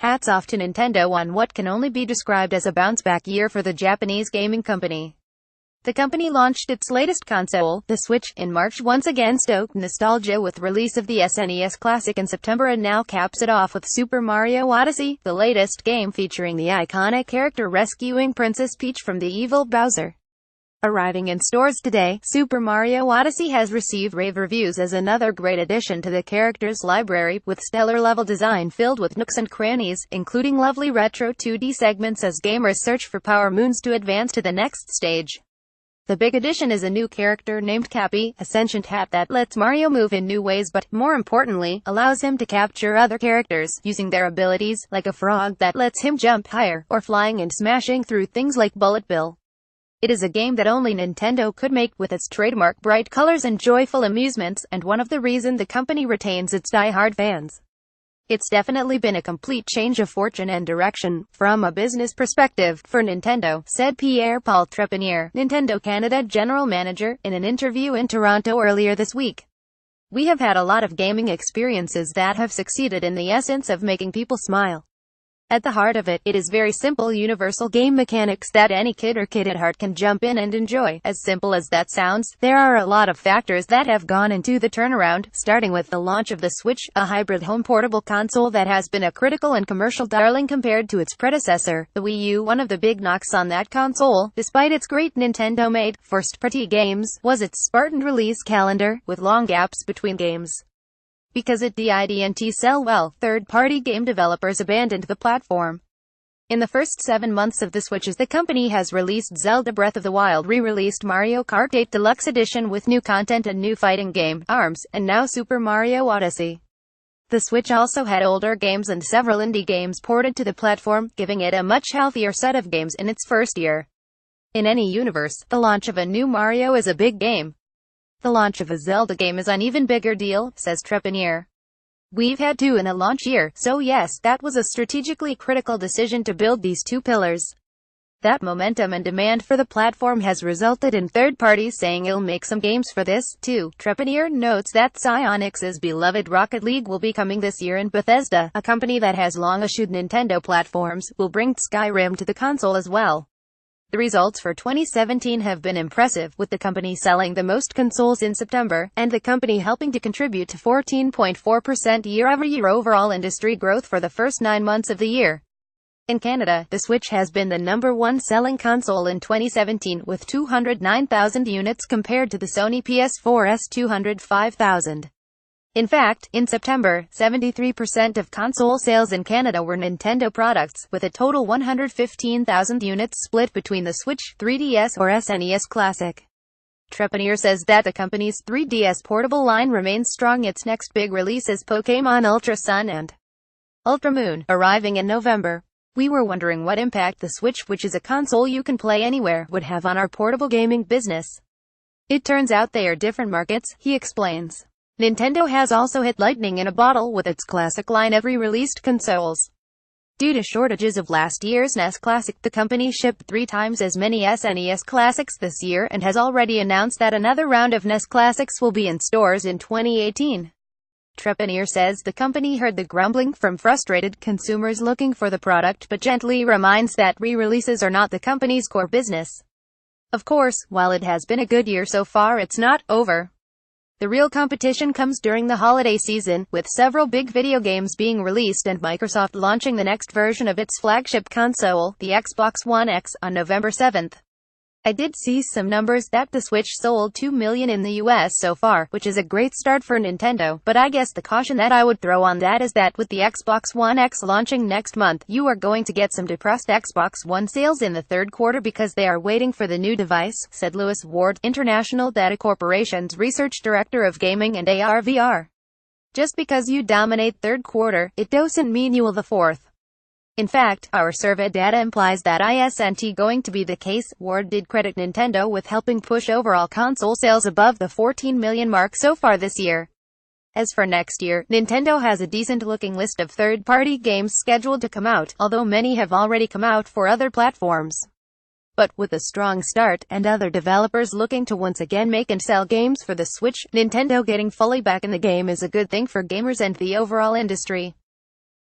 Hats off to Nintendo on what can only be described as a bounce-back year for the Japanese gaming company. The company launched its latest console, the Switch, in March, once again stoked nostalgia with release of the SNES Classic in September, and now caps it off with Super Mario Odyssey, the latest game featuring the iconic character rescuing Princess Peach from the evil Bowser. Arriving in stores today, Super Mario Odyssey has received rave reviews as another great addition to the character's library, with stellar level design filled with nooks and crannies, including lovely retro 2D segments as gamers search for power moons to advance to the next stage. The big addition is a new character named Cappy, a sentient hat that lets Mario move in new ways but, more importantly, allows him to capture other characters, using their abilities, like a frog that lets him jump higher, or flying and smashing through things like Bullet Bill. It is a game that only Nintendo could make, with its trademark bright colors and joyful amusements, and one of the reasons the company retains its die-hard fans. It's definitely been a complete change of fortune and direction, from a business perspective, for Nintendo, said Pierre-Paul Trepanier, Nintendo Canada General Manager, in an interview in Toronto earlier this week. We have had a lot of gaming experiences that have succeeded in the essence of making people smile. At the heart of it, it is very simple universal game mechanics that any kid or kid at heart can jump in and enjoy. As simple as that sounds, there are a lot of factors that have gone into the turnaround, starting with the launch of the Switch, a hybrid home portable console that has been a critical and commercial darling compared to its predecessor, the Wii U. One of the big knocks on that console, despite its great Nintendo-made, first-party games, was its Spartan release calendar, with long gaps between games. Because it didn't sell well, third-party game developers abandoned the platform. In the first 7 months of the Switch, the company has released Zelda Breath of the Wild, re-released Mario Kart 8 Deluxe Edition with new content and new fighting game, ARMS, and now Super Mario Odyssey. The Switch also had older games and several indie games ported to the platform, giving it a much healthier set of games in its first year. In any universe, the launch of a new Mario is a big game. The launch of a Zelda game is an even bigger deal, says Trepanier. We've had two in a launch year, so yes, that was a strategically critical decision to build these two pillars. That momentum and demand for the platform has resulted in third parties saying it'll make some games for this, too. Trepanier notes that Psyonix's beloved Rocket League will be coming this year, and Bethesda, a company that has long eschewed Nintendo platforms, will bring Skyrim to the console as well. The results for 2017 have been impressive, with the company selling the most consoles in September, and the company helping to contribute to 14.4% year-over-year overall industry growth for the first 9 months of the year. In Canada, the Switch has been the #1 selling console in 2017, with 209,000 units compared to the Sony PS4's 205,000. In fact, in September, 73% of console sales in Canada were Nintendo products, with a total 115,000 units split between the Switch, 3DS or SNES Classic. Trepanier says that the company's 3DS portable line remains strong. Its next big release is Pokémon Ultra Sun and Ultra Moon, arriving in November. We were wondering what impact the Switch, which is a console you can play anywhere, would have on our portable gaming business. It turns out they are different markets, he explains. Nintendo has also hit lightning in a bottle with its classic line of re-released consoles. Due to shortages of last year's NES Classic, the company shipped 3 times as many SNES Classics this year, and has already announced that another round of NES Classics will be in stores in 2018. Trepanier says the company heard the grumbling from frustrated consumers looking for the product, but gently reminds that re-releases are not the company's core business. Of course, while it has been a good year so far, it's not over. The real competition comes during the holiday season, with several big video games being released and Microsoft launching the next version of its flagship console, the Xbox One X, on November 7th. I did see some numbers that the Switch sold 2 million in the US so far, which is a great start for Nintendo, but I guess the caution that I would throw on that is that with the Xbox One X launching next month, you are going to get some depressed Xbox One sales in the third quarter because they are waiting for the new device, said Lewis Ward, International Data Corporation's Research Director of Gaming and AR/VR. Just because you dominate third quarter, it doesn't mean you will the fourth. In fact, our survey data implies that isn't going to be the case. Ward did credit Nintendo with helping push overall console sales above the 14 million mark so far this year. As for next year, Nintendo has a decent-looking list of third-party games scheduled to come out, although many have already come out for other platforms. But with a strong start, and other developers looking to once again make and sell games for the Switch, Nintendo getting fully back in the game is a good thing for gamers and the overall industry.